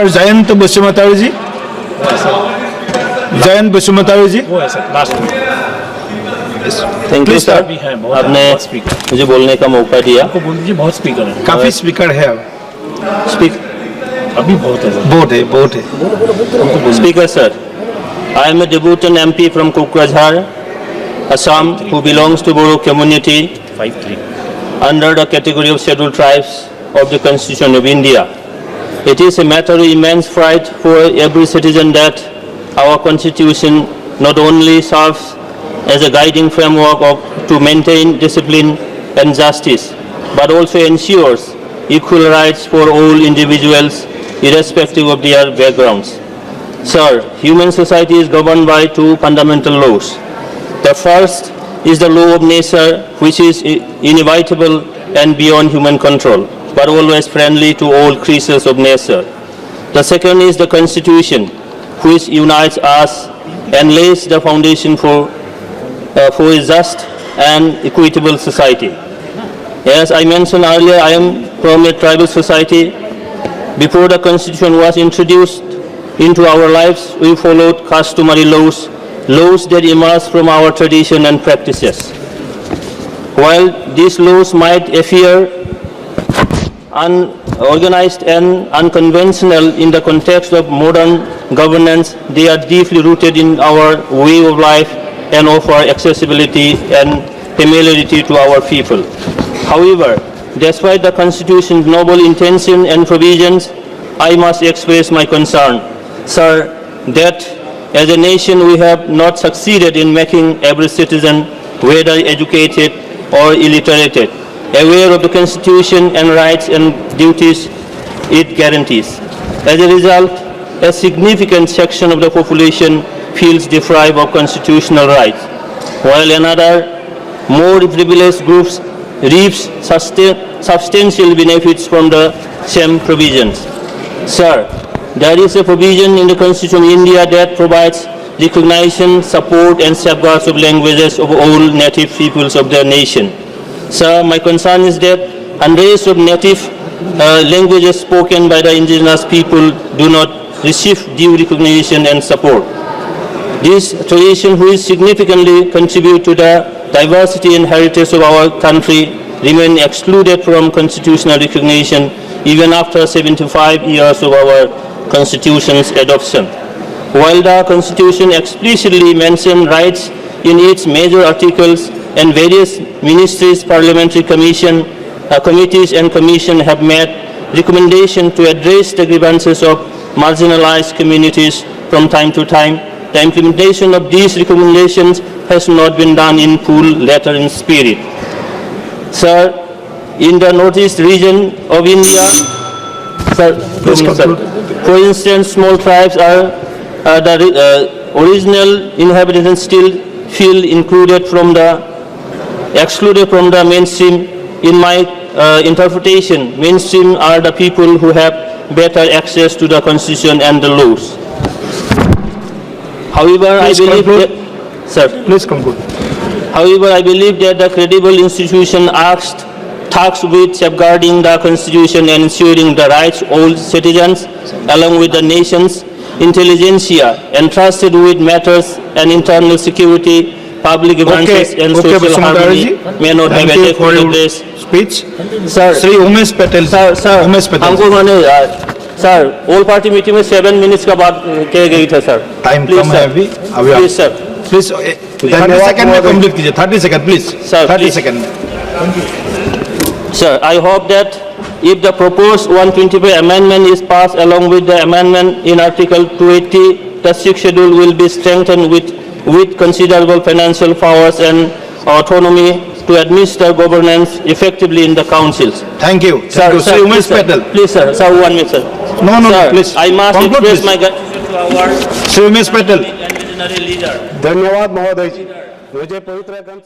Jayant Basumatary ji, Jayant Basumatary ji. Thank you sir, आपने मुझे बोलने का मौका दिया। बहुत स्पीकर है, काफी स्पीकर है। अभी बहुत है। Speaker sir, I am a debutant MP from Kokrajhar, Assam, who belongs to Boro community 5-3 under the category of scheduled tribes of the Constitution of India. It is a matter of immense pride for every citizen that our Constitution not only serves as a guiding framework to maintain discipline and justice, but also ensures equal rights for all individuals, irrespective of their backgrounds. Sir, human society is governed by two fundamental laws. The first is the law of nature, which is inevitable and beyond human control, but always friendly to all creatures of nature. The second is the Constitution, which unites us and lays the foundation for a just and equitable society. As I mentioned earlier, I am from a tribal society. Before the Constitution was introduced into our lives, we followed customary laws that emerged from our tradition and practices. While these laws might appear unorganized and unconventional in the context of modern governance, they are deeply rooted in our way of life and offer accessibility and familiarity to our people. However, despite the Constitution's noble intention and provisions, I must express my concern, sir, that as a nation we have not succeeded in making every citizen, whether educated or illiterate, aware of the Constitution and rights and duties it guarantees. As a result, a significant section of the population feels deprived of constitutional rights, while another, more privileged groups reaps substantial benefits from the same provisions. Sir, there is a provision in the Constitution of India that provides recognition, support and safeguards of languages of all native peoples of the nation. Sir, my concern is that hundreds of native languages spoken by the indigenous people do not receive due recognition and support. This tradition, which significantly contribute to the diversity and heritage of our country, remain excluded from constitutional recognition even after 75 years of our Constitution's adoption. While the Constitution explicitly mentions rights in its major articles, and various ministries, parliamentary committees and commission have made recommendations to address the grievances of marginalized communities from time to time, the implementation of these recommendations has not been done in full letter and spirit. Sir, in the northeast region of India, sir, for instance, small tribes are the original inhabitants still feel excluded from the mainstream. In my interpretation, mainstream are the people who have better access to the Constitution and the laws. However, I believe that, sir, Please conclude. however, I believe that the credible institution tasked with safeguarding the Constitution and ensuring the rights of all citizens, along with the nation's intelligentsia, entrusted with matters and internal security, public grievances and social harmony, may not have adequate address. Speech. Sir, Sri Umesh Patel. sir, Umesh Patel. हमको माने sir all party meeting में 7 minutes का बात कह गई था sir. Time कम है अभी. Please sir. Please 30 सेकंड में कंप्लीट कीजिए. 30 second please. Sir, 30 please. Second. Sir, I hope that if the proposed 125 amendment is passed along with the amendment in Article 280, the sixth schedule will be strengthened with considerable financial powers and autonomy to administer governance effectively in the councils. Thank you. Sir, Sri Umesh Patel. Please, sir. Sir, 1 minute, sir. No, Sir, please. I must Conclude, express please. my gratitude to our Sri Umesh Patel. and visionary leader. धन्यवाद महोदय जी. मुझे पवित्र ग्रंथ